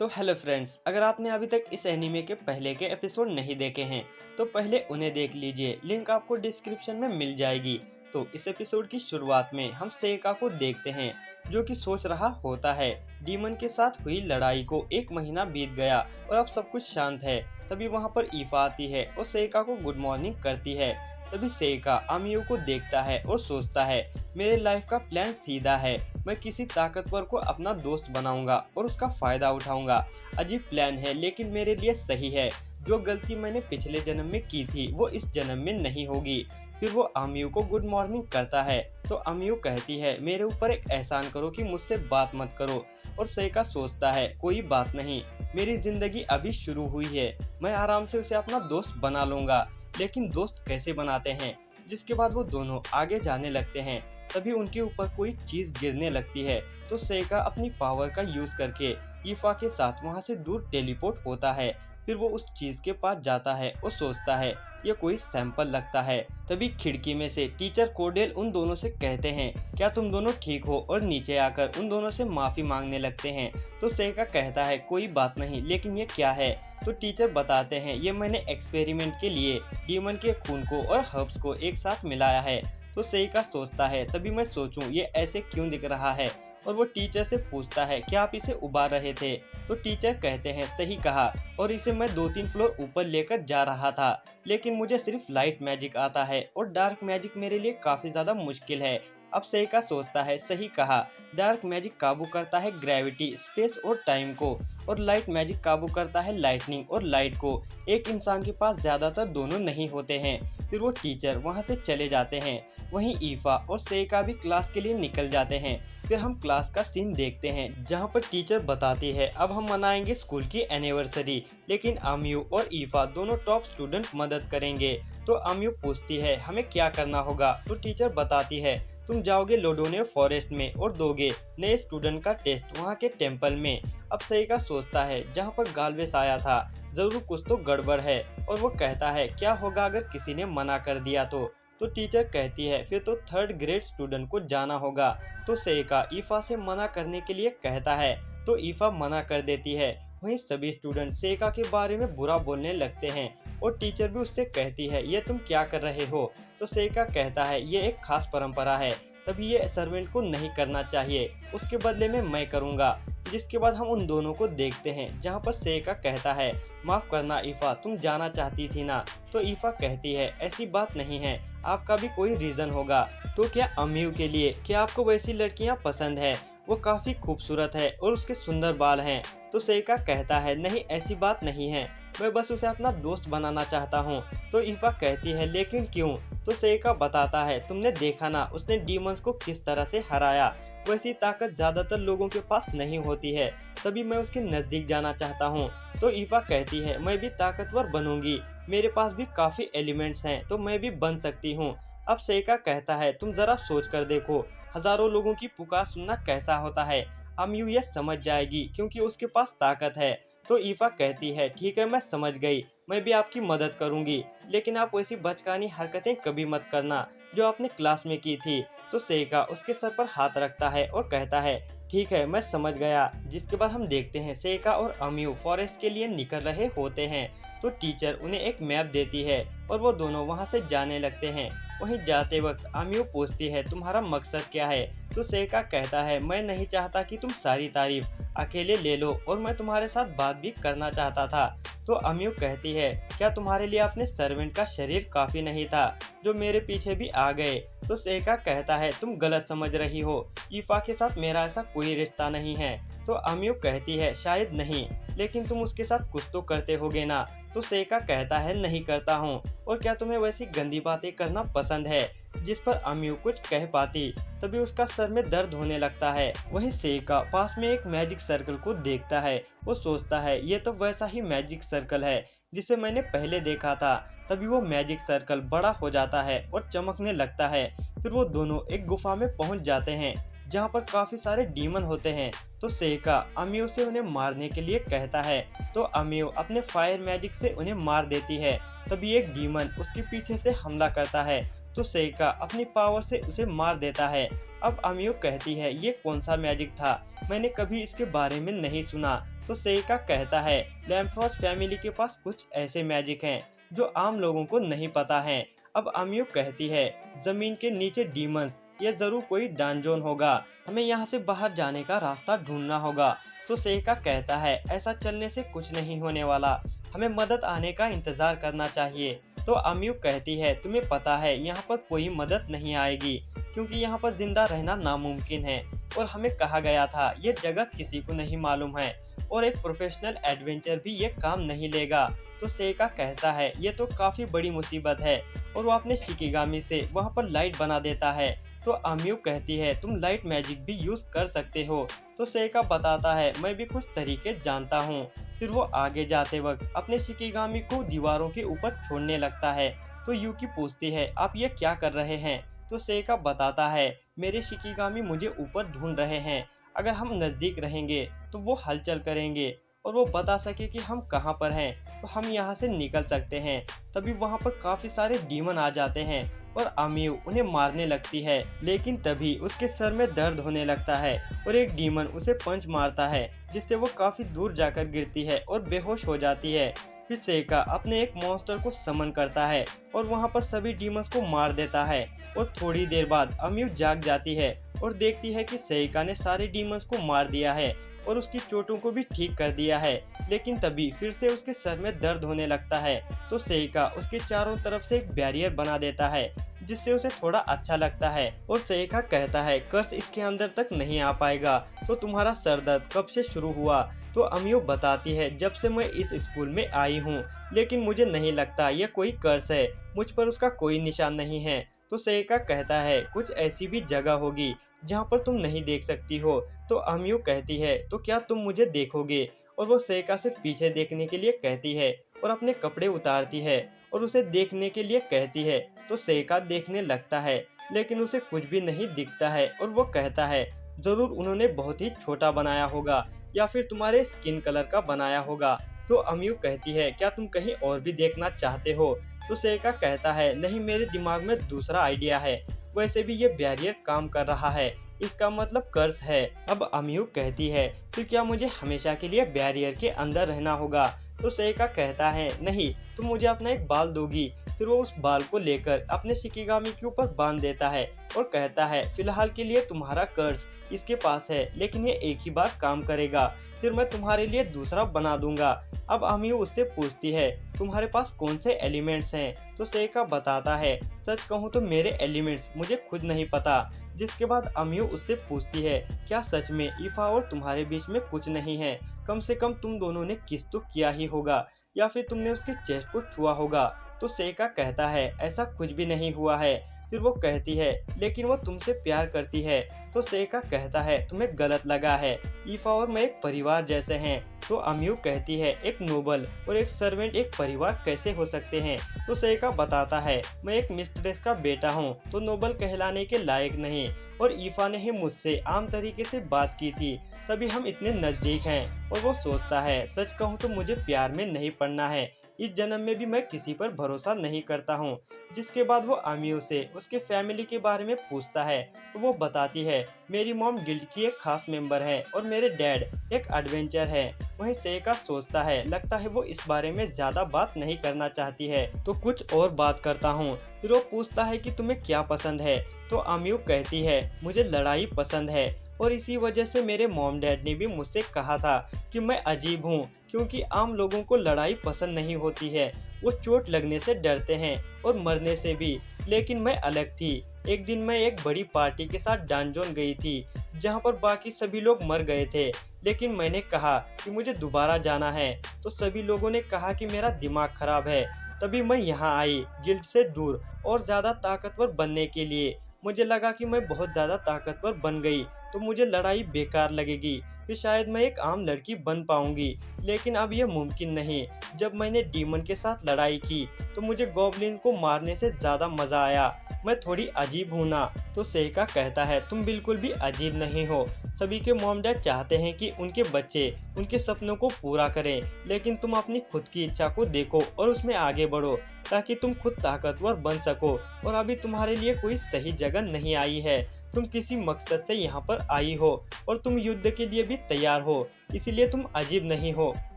तो hello friends, अगर आपने अभी तक इस एनीमे के पहले के एपिसोड नहीं देखे हैं तो पहले उन्हें देख लीजिए। लिंक आपको डिस्क्रिप्शन में मिल जाएगी। तो इस एपिसोड की शुरुआत में हम सेका को देखते हैं जो कि सोच रहा होता है। डीमन के साथ हुई लड़ाई को 1 महीना बीत गया और अब सब कुछ शांत है। तभी वहाँ पर ईफा आती है और सेका को गुड मॉर्निंग करती है। तभी सेका अमियो को देखता है और सोचता है, मेरे लाइफ का प्लान सीधा है। मैं किसी ताकतवर को अपना दोस्त बनाऊंगा और उसका फायदा उठाऊंगा। अजीब प्लान है लेकिन मेरे लिए सही है। जो गलती मैंने पिछले जन्म में की थी वो इस जन्म में नहीं होगी। फिर वो अमियो को गुड मॉर्निंग करता है तो अमियो कहती है, मेरे ऊपर एक एहसान करो कि मुझसे बात मत करो। और सेका सोचता है, कोई बात नहीं, मेरी जिंदगी अभी शुरू हुई है, मैं आराम से उसे अपना दोस्त बना लूंगा। लेकिन दोस्त कैसे बनाते हैं? जिसके बाद वो दोनों आगे जाने लगते हैं। तभी उनके ऊपर कोई चीज गिरने लगती है तो सेका अपनी पावर का यूज करके ईफा के साथ वहां से दूर टेलीपोर्ट होता है। फिर वो उस चीज के पास जाता है और सोचता है ये कोई सैंपल लगता है। तभी खिड़की में से टीचर कोडेल उन दोनों से कहते हैं, क्या तुम दोनों ठीक हो? और नीचे आकर उन दोनों से माफी मांगने लगते हैं। तो सेका कहता है, कोई बात नहीं, लेकिन ये क्या है? तो टीचर बताते हैं, ये मैंने एक्सपेरिमेंट के लिए डीमन के खून को और हर्ब्स को एक साथ मिलाया है। तो सेका सोचता है, तभी मैं सोचूं ये ऐसे क्यों दिख रहा है। और वो टीचर से पूछता है, क्या आप इसे उबाल रहे थे? तो टीचर कहते हैं, सही कहा, और इसे मैं 2-3 फ्लोर ऊपर लेकर जा रहा था। लेकिन मुझे सिर्फ लाइट मैजिक आता है और डार्क मैजिक मेरे लिए काफी ज्यादा मुश्किल है। अब सेका सोचता है, सही कहा, डार्क मैजिक काबू करता है ग्रेविटी, स्पेस और टाइम को, और लाइट मैजिक काबू करता है लाइटनिंग और लाइट को। एक इंसान के पास ज्यादातर दोनों नहीं होते हैं। फिर वो टीचर वहां से चले जाते हैं। वहीं ईफा और सेका भी क्लास के लिए निकल जाते हैं। फिर हम क्लास का सीन देखते हैं जहां पर टीचर बताती है, अब हम मनाएंगे स्कूल की एनिवर्सरी, लेकिन अमियो और ईफा दोनों टॉप स्टूडेंट मदद करेंगे। तो अमियो पूछती है, हमें क्या करना होगा? तो टीचर बताती है, तुम जाओगे लोडोनियो फॉरेस्ट में और दोगे नए स्टूडेंट का टेस्ट वहाँ के टेम्पल में। अब सेका सोचता है, जहाँ पर गाल्वेस आया था जरूर कुछ तो गड़बड़ है। और वो कहता है, क्या होगा अगर किसी ने मना कर दिया तो टीचर कहती है, फिर तो 3rd ग्रेड स्टूडेंट को जाना होगा। तो सेका ईफा से मना करने के लिए कहता है तो ईफा मना कर देती है। वहीं सभी स्टूडेंट सेका के बारे में बुरा बोलने लगते हैं और टीचर भी उससे कहती है, ये तुम क्या कर रहे हो? तो सेका कहता है, ये एक खास परंपरा है, तभी ये सर्वेंट को नहीं करना चाहिए, उसके बदले में मैं करूँगा। जिसके बाद हम उन दोनों को देखते हैं जहाँ पर सेका कहता है, माफ करना ईफा, तुम जाना चाहती थी ना? तो ईफा कहती है, ऐसी बात नहीं है, आपका भी कोई रीजन होगा। तो क्या अमियो के लिए, क्या आपको वैसी लड़कियां पसंद है? वो काफी खूबसूरत है और उसके सुंदर बाल हैं। तो सेका कहता है, नहीं ऐसी बात नहीं है, मैं बस उसे अपना दोस्त बनाना चाहता हूँ। तो ईफा कहती है, लेकिन क्यों? तो सेका बताता है, तुमने देखा ना उसने डीमंस को किस तरह से हराया, वैसी ताकत ज्यादातर लोगों के पास नहीं होती है, तभी मैं उसके नजदीक जाना चाहता हूँ। तो ईफा कहती है, मैं भी ताकतवर बनूंगी, मेरे पास भी काफी एलिमेंट्स हैं तो मैं भी बन सकती हूँ। अब सेका कहता है, तुम जरा सोच कर देखो, हजारों लोगों की पुकार सुनना कैसा होता है। अमियो ये समझ जाएगी क्योंकि उसके पास ताकत है। तो ईफा कहती है, ठीक है मैं समझ गई, मैं भी आपकी मदद करूंगी, लेकिन आप वैसी बचकानी हरकतें कभी मत करना जो आपने क्लास में की थी। तो सेका उसके सर पर हाथ रखता है और कहता है, ठीक है मैं समझ गया। जिसके बाद हम देखते हैं सेका और अमियो फॉरेस्ट के लिए निकल रहे होते हैं। तो टीचर उन्हें एक मैप देती है और वो दोनों वहां से जाने लगते हैं। वहीं जाते वक्त अमियो पूछती है, तुम्हारा मकसद क्या है? तो सेका कहता है, मैं नहीं चाहता कि तुम सारी तारीफ अकेले ले लो और मैं तुम्हारे साथ बात भी करना चाहता था। तो अमियो कहती है, क्या तुम्हारे लिए अपने सर्वेंट का शरीर काफी नहीं था जो मेरे पीछे भी आ गए? तो सेका कहता है, तुम गलत समझ रही हो, ईफा के साथ मेरा ऐसा कोई रिश्ता नहीं है। तो अमियो कहती है, शायद नहीं, लेकिन तुम उसके साथ कुछ तो करते होगे ना? तो सेका कहता है, नहीं करता हूँ। और क्या तुम्हें वैसी गंदी बातें करना पसंद है? जिस पर अमियो कुछ कह पाती तभी उसका सर में दर्द होने लगता है। वहीं सेका पास में एक मैजिक सर्कल को देखता है। वो सोचता है, ये तो वैसा ही मैजिक सर्कल है जिसे मैंने पहले देखा था। तभी वो मैजिक सर्कल बड़ा हो जाता है और चमकने लगता है। फिर वो दोनों एक गुफा में पहुंच जाते हैं जहां पर काफी सारे डीमन होते हैं। तो सेका अमियो से उन्हें मारने के लिए कहता है तो अमियो अपने फायर मैजिक से उन्हें मार देती है। तभी एक डीमन उसके पीछे से हमला करता है तो सेका अपनी पावर से उसे मार देता है। अब अमियो कहती है, ये कौन सा मैजिक था, मैंने कभी इसके बारे में नहीं सुना। तो सेइका कहता है लैम्फ्रोस्ट फैमिली के पास कुछ ऐसे मैजिक हैं जो आम लोगों को नहीं पता है। अब अमियो कहती है जमीन के नीचे डीमंस, ये जरूर कोई डंजोन होगा, हमें यहाँ से बाहर जाने का रास्ता ढूंढना होगा। तो सेइका कहता है ऐसा चलने से कुछ नहीं होने वाला, हमें मदद आने का इंतजार करना चाहिए। तो अमियो कहती है तुम्हें पता है यहाँ पर कोई मदद नहीं आएगी क्योंकि यहाँ पर जिंदा रहना नामुमकिन है और हमें कहा गया था ये जगह किसी को नहीं मालूम है और एक प्रोफेशनल एडवेंचर भी ये काम नहीं लेगा। तो सेइका कहता है ये तो काफी बड़ी मुसीबत है और वो अपने शिकिगामी से वहाँ पर लाइट बना देता है। तो अमियो कहती है तुम लाइट मैजिक भी यूज कर सकते हो। तो सेइका बताता है मैं भी कुछ तरीके जानता हूँ। फिर वो आगे जाते वक्त अपने शिकिगामी को दीवारों के ऊपर छोड़ने लगता है। तो यूकी पूछती है आप ये क्या कर रहे हैं। तो सेइका बताता है मेरे शिकिगामी मुझे ऊपर ढूंढ रहे हैं, अगर हम नजदीक रहेंगे तो वो हलचल करेंगे और वो बता सके कि हम कहाँ पर हैं तो हम यहाँ से निकल सकते हैं। तभी वहाँ पर काफी सारे डीमन आ जाते हैं और अमियो उन्हें मारने लगती है, लेकिन तभी उसके सर में दर्द होने लगता है और एक डीमन उसे पंच मारता है जिससे वो काफी दूर जाकर गिरती है और बेहोश हो जाती है। फिर सेइका अपने एक मॉन्स्टर को समन करता है और वहाँ पर सभी डीमंस को मार देता है और थोड़ी देर बाद अमियो जाग जाती है और देखती है कि सेइका ने सारे डीमंस को मार दिया है और उसकी चोटों को भी ठीक कर दिया है। लेकिन तभी फिर से उसके सर में दर्द होने लगता है। तो सेइका उसके चारों तरफ से एक बैरियर बना देता है जिससे उसे थोड़ा अच्छा लगता है और सेइका कहता है कर्स इसके अंदर तक नहीं आ पाएगा। तो तुम्हारा सर दर्द कब से शुरू हुआ। तो अमियो बताती है जब से मैं इस स्कूल में आई हूँ, लेकिन मुझे नहीं लगता ये कोई कर्स है, मुझ पर उसका कोई निशान नहीं है। तो सेइका कहता है कुछ ऐसी भी जगह होगी जहाँ पर तुम नहीं देख सकती हो। तो अमियो कहती है तो क्या तुम मुझे देखोगे, और वो सेइका से पीछे देखने के लिए कहती है और अपने कपड़े उतारती है और उसे देखने के लिए कहती है। तो सेइका देखने लगता है लेकिन उसे कुछ भी नहीं दिखता है और वो कहता है जरूर उन्होंने बहुत ही छोटा बनाया होगा या फिर तुम्हारे स्किन कलर का बनाया होगा। तो अमियो कहती है क्या तुम कहीं और भी देखना चाहते हो। तो सेइका कहता है नहीं, मेरे दिमाग में दूसरा आइडिया है, वैसे भी ये बैरियर काम कर रहा है, इसका मतलब कर्स है। अब अमियो कहती है फिर क्या मुझे हमेशा के लिए बैरियर के अंदर रहना होगा। तो सेइका कहता है नहीं, तुम मुझे अपना एक बाल दोगी। फिर वो उस बाल को लेकर अपने शिकिगामी के ऊपर बांध देता है और कहता है फिलहाल के लिए तुम्हारा कर्स इसके पास है, लेकिन ये एक ही बार काम करेगा, फिर मैं तुम्हारे लिए दूसरा बना दूंगा। अब अमियो उससे पूछती है तुम्हारे पास कौन से एलिमेंट्स हैं। तो सेइका बताता है सच कहूँ तो मेरे एलिमेंट्स मुझे खुद नहीं पता। जिसके बाद अमियो उससे पूछती है क्या सच में ईफा और तुम्हारे बीच में कुछ नहीं है, कम से कम तुम दोनों ने किस तो किया ही होगा या फिर तुमने उसके चेस्ट को छुआ होगा। तो सेइका कहता है ऐसा कुछ भी नहीं हुआ है। फिर वो कहती है लेकिन वो तुमसे प्यार करती है। तो सेइका कहता है तुम्हें गलत लगा है, ईफा और मैं एक परिवार जैसे हैं। तो अमियो कहती है एक नोबल और एक सर्वेंट एक परिवार कैसे हो सकते हैं। तो सेइका बताता है मैं एक मिस्ट्रेस का बेटा हूँ तो नोबल कहलाने के लायक नहीं, और ईफा ने ही मुझसे आम तरीके से बात की थी तभी हम इतने नजदीक हैं। और वो सोचता है सच कहूँ तो मुझे प्यार में नहीं पड़ना है, इस जन्म में भी मैं किसी पर भरोसा नहीं करता हूँ। जिसके बाद वो अमियो से उसके फैमिली के बारे में पूछता है तो वो बताती है मेरी मॉम गिल्ड की एक खास मेंबर है और मेरे डैड एक एडवेंचर है। वहीं सेइका सोचता है लगता है वो इस बारे में ज्यादा बात नहीं करना चाहती है तो कुछ और बात करता हूँ। फिर वो पूछता है कि तुम्हें क्या पसंद है। तो अमियो कहती है मुझे लड़ाई पसंद है और इसी वजह से मेरे मॉम डैड ने भी मुझसे कहा था कि मैं अजीब हूँ क्योंकि आम लोगों को लड़ाई पसंद नहीं होती है, वो चोट लगने से डरते हैं और मरने से भी, लेकिन मैं अलग थी। एक दिन मैं एक बड़ी पार्टी के साथ डंजोन गई थी जहाँ पर बाकी सभी लोग मर गए थे, लेकिन मैंने कहा कि मुझे दोबारा जाना है तो सभी लोगों ने कहा कि मेरा दिमाग खराब है। तभी मैं यहाँ आई गिल्ड से दूर और ज़्यादा ताकतवर बनने के लिए। मुझे लगा कि मैं बहुत ज़्यादा ताकतवर बन गई तो मुझे लड़ाई बेकार लगेगी, फिर शायद मैं एक आम लड़की बन पाऊंगी, लेकिन अब यह मुमकिन नहीं। जब मैंने डीमन के साथ लड़ाई की तो मुझे गॉब्लिन को मारने से ज़्यादा मज़ा आया, मैं थोड़ी अजीब हूँ ना। तो सेइका कहता है तुम बिल्कुल भी अजीब नहीं हो, सभी के मॉम डैड चाहते हैं कि उनके बच्चे उनके सपनों को पूरा करें, लेकिन तुम अपनी खुद की इच्छा को देखो और उसमें आगे बढ़ो ताकि तुम खुद ताकतवर बन सको, और अभी तुम्हारे लिए कोई सही जगह नहीं आई है। तुम किसी मकसद से यहाँ पर आई हो और तुम युद्ध के लिए भी तैयार हो, इसीलिए तुम अजीब नहीं हो।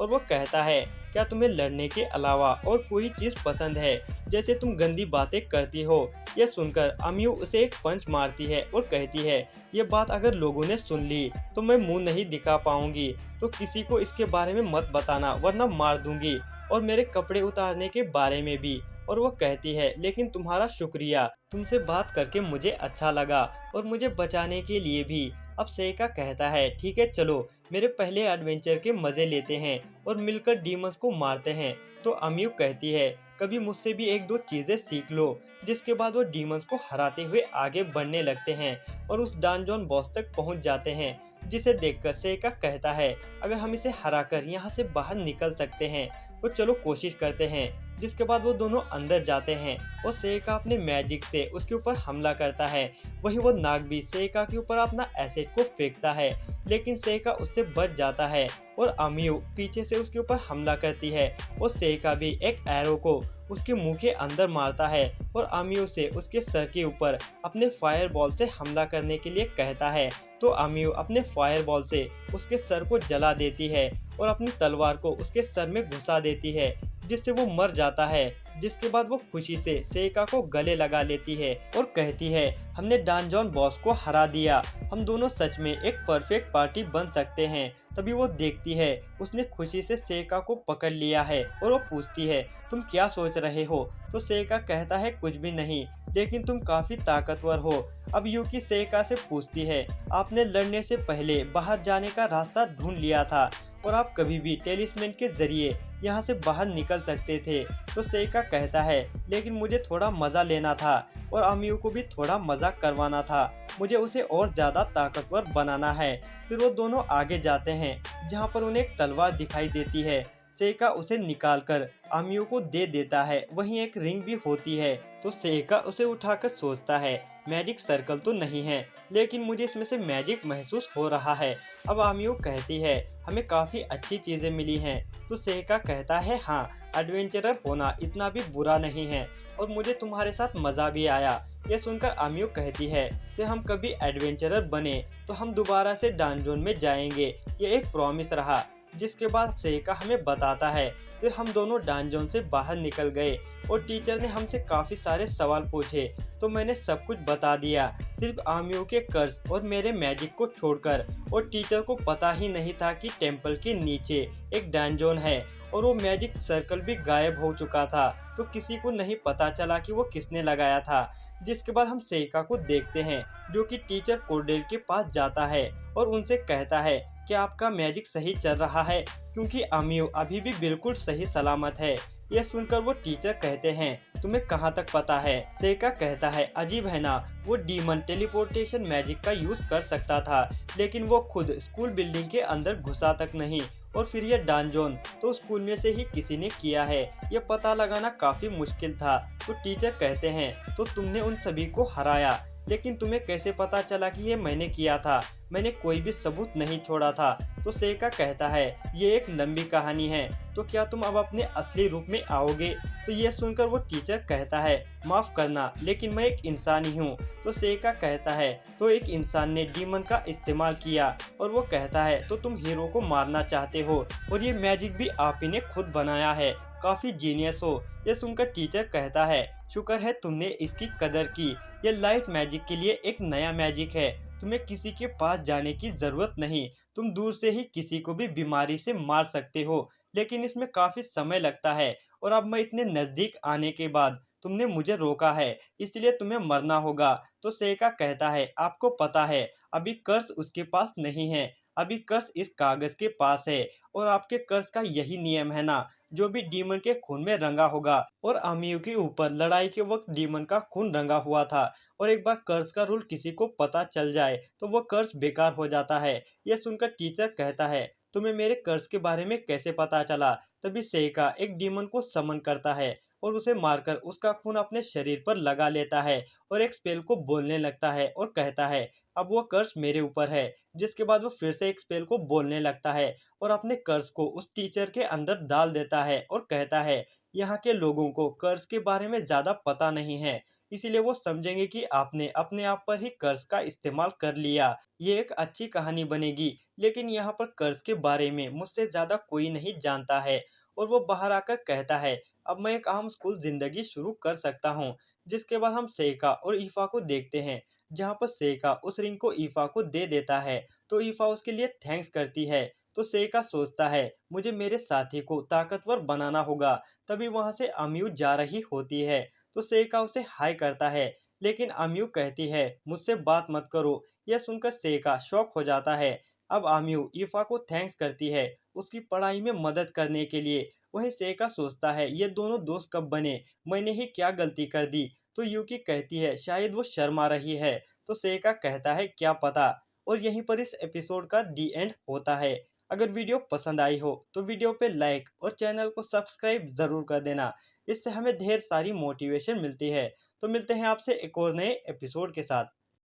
और वो कहता है, क्या तुम्हें लड़ने के अलावा और कोई चीज पसंद है, जैसे तुम गंदी बातें करती हो। यह सुनकर अमियो उसे एक पंच मारती है और कहती है, ये बात अगर लोगों ने सुन ली तो मैं मुंह नहीं दिखा पाऊंगी, तो किसी को इसके बारे में मत बताना वरना मार दूंगी, और मेरे कपड़े उतारने के बारे में भी। और वो कहती है, लेकिन तुम्हारा शुक्रिया, तुमसे बात करके मुझे अच्छा लगा और मुझे बचाने के लिए भी। अब सेका कहता है, ठीक है चलो मेरे पहले एडवेंचर के मजे लेते हैं और मिलकर डीमंस को मारते हैं। तो अमियो कहती है, कभी मुझसे भी एक दो चीजें सीख लो। जिसके बाद वो डीमंस को हराते हुए आगे बढ़ने लगते हैं और उस डांजोन बॉस तक पहुंच जाते हैं, जिसे देखकर सेका कहता है, अगर हम इसे हराकर यहाँ से बाहर निकल सकते हैं तो चलो कोशिश करते हैं। जिसके बाद वो दोनों अंदर जाते हैं और सेका अपने मैजिक से उसके ऊपर हमला करता है। वहीं वो नाग भी सेका के ऊपर अपना एसिड को फेंकता है, लेकिन सेका उससे बच जाता है और अमियो पीछे से उसके ऊपर हमला करती है और सेका भी एक एरो को उसके मुंह के अंदर मारता है और अमियो से उसके सर के ऊपर अपने फायर बॉल से हमला करने के लिए कहता है। तो अमियो अपने फायर बॉल से उसके सर को जला देती है और अपनी तलवार को उसके सर में घुसा देती है, जिससे वो मर जाता है। जिसके बाद वो खुशी से सेका को गले लगा लेती है और कहती है, हमने डांजोन बॉस को हरा दिया, हम दोनों सच में एक परफेक्ट पार्टी बन सकते हैं। तभी वो देखती है उसने खुशी से सेका को पकड़ लिया है और वो पूछती है, तुम क्या सोच रहे हो। तो सेका कहता है, कुछ भी नहीं, लेकिन तुम काफी ताकतवर हो। अब यूकी सेका से पूछती है, आपने लड़ने से पहले बाहर जाने का रास्ता ढूंढ लिया था और आप कभी भी टेलिस्मेन के जरिए यहाँ से बाहर निकल सकते थे। तो सेका कहता है, लेकिन मुझे थोड़ा मजा लेना था और अमियो को भी थोड़ा मजा करवाना था, मुझे उसे और ज्यादा ताकतवर बनाना है। फिर वो दोनों आगे जाते हैं जहाँ पर उन्हें एक तलवार दिखाई देती है। सेका उसे निकालकर अमियो को दे देता है, वहीं एक रिंग भी होती है। तो सेका उसे उठाकर सोचता है, मैजिक सर्कल तो नहीं है, लेकिन मुझे इसमें से मैजिक महसूस हो रहा है। अब अमियो कहती है, हमें काफी अच्छी चीजें मिली हैं। तो सेका कहता है, हाँ, एडवेंचरर होना इतना भी बुरा नहीं है और मुझे तुम्हारे साथ मजा भी आया। ये सुनकर अमियो कहती है, कि हम कभी एडवेंचरर बने तो हम दोबारा से डांजोन में जाएंगे, ये एक प्रॉमिस रहा। जिसके बाद सेका हमें बताता है, फिर हम दोनों डांजोन से बाहर निकल गए और टीचर ने हमसे काफी सारे सवाल पूछे, तो मैंने सब कुछ बता दिया, सिर्फ आमियो के कर्ज और मेरे मैजिक को छोड़कर। और टीचर को पता ही नहीं था कि टेम्पल के नीचे एक डांजोन है और वो मैजिक सर्कल भी गायब हो चुका था, तो किसी को नहीं पता चला कि वो किसने लगाया था। जिसके बाद हम सेका को देखते हैं, जो कि टीचर कोर्डेल के पास जाता है और उनसे कहता है कि आपका मैजिक सही चल रहा है, क्योंकि अमियो अभी भी बिल्कुल सही सलामत है। यह सुनकर वो टीचर कहते हैं, तुम्हें कहाँ तक पता है। सेका कहता है, अजीब है ना, वो डीमन टेलीपोर्टेशन मैजिक का यूज कर सकता था, लेकिन वो खुद स्कूल बिल्डिंग के अंदर घुसा तक नहीं, और फिर ये डांजोन तो स्कूल में से ही किसी ने किया है, ये पता लगाना काफी मुश्किल था। तो टीचर कहते हैं, तो तुमने उन सभी को हराया, लेकिन तुम्हें कैसे पता चला कि ये मैंने किया था, मैंने कोई भी सबूत नहीं छोड़ा था। तो सेका कहता है, ये एक लंबी कहानी है, तो क्या तुम अब अपने असली रूप में आओगे। तो ये सुनकर वो टीचर कहता है, माफ करना, लेकिन मैं एक इंसान ही हूँ। तो सेका कहता है, तो एक इंसान ने डीमन का इस्तेमाल किया, और वो कहता है, तो तुम हीरो को मारना चाहते हो और ये मैजिक भी आप ही ने खुद बनाया है, काफी जीनियस हो। ये सुनकर टीचर कहता है, शुक्र है तुमने इसकी कदर की, ये लाइट मैजिक के लिए एक नया मैजिक है, तुम्हें किसी के पास जाने की जरूरत नहीं, तुम दूर से ही किसी को भी बीमारी से मार सकते हो, लेकिन इसमें काफी समय लगता है और अब मैं इतने नजदीक आने के बाद तुमने मुझे रोका है, इसलिए तुम्हें मरना होगा। तो सेका कहता है, आपको पता है अभी कर्ज उसके पास नहीं है, अभी कर्ज इस कागज के पास है, और आपके कर्ज का यही नियम है ना, जो भी डीमन के खून में रंगा होगा। और अमियो के ऊपर लड़ाई के वक्त डीमन का खून रंगा हुआ था, और एक बार कर्ज का रूल किसी को पता चल जाए तो वो कर्ज बेकार हो जाता है। यह सुनकर टीचर कहता है, तुम्हें मेरे कर्ज के बारे में कैसे पता चला। तभी सेका एक डीमन को समन करता है और उसे मारकर उसका खून अपने शरीर पर लगा लेता है और एक स्पेल को बोलने लगता है और कहता है, अब वो कर्ज मेरे ऊपर है। जिसके बाद वो फिर से एक स्पेल को बोलने लगता है और अपने कर्ज को उस टीचर के अंदर डाल देता है और कहता है, यहाँ के लोगों को कर्ज के बारे में ज्यादा पता नहीं है, इसीलिए वो समझेंगे कि आपने अपने आप पर ही कर्ज का इस्तेमाल कर लिया। ये एक अच्छी कहानी बनेगी, लेकिन यहाँ पर कर्ज के बारे में मुझसे ज़्यादा कोई नहीं जानता है। और वो बाहर आकर कहता है, अब मैं एक आम स्कूल ज़िंदगी शुरू कर सकता हूँ। जिसके बाद हम सेका और ईफा को देखते हैं, जहाँ पर सेका उस रिंग को ईफा को दे देता है, तो ईफा उसके लिए थैंक्स करती है। तो सेका सोचता है, मुझे मेरे साथी को ताकतवर बनाना होगा। तभी वहाँ से अम्यू जा रही होती है, तो सेका उसे हाय करता है, लेकिन अम्यू कहती है, मुझसे बात मत करो। यह सुनकर सेका शॉक हो जाता है। अब अम्यू ईफा को थैंक्स करती है, उसकी पढ़ाई में मदद करने के लिए। वहीं सेका सोचता है, ये दोनों दोस्त कब बने, मैंने ही क्या गलती कर दी। तो यूकी कहती है, शायद वो शर्मा रही है। तो सेका कहता है, क्या पता। और यहीं पर इस एपिसोड का दी एंड होता है। अगर वीडियो पसंद आई हो तो वीडियो पे लाइक और चैनल को सब्सक्राइब जरूर कर देना। इससे हमें ढेर सारी मोटिवेशन मिलती है। तो मिलते हैं आपसे एक और नए एपिसोड के साथ।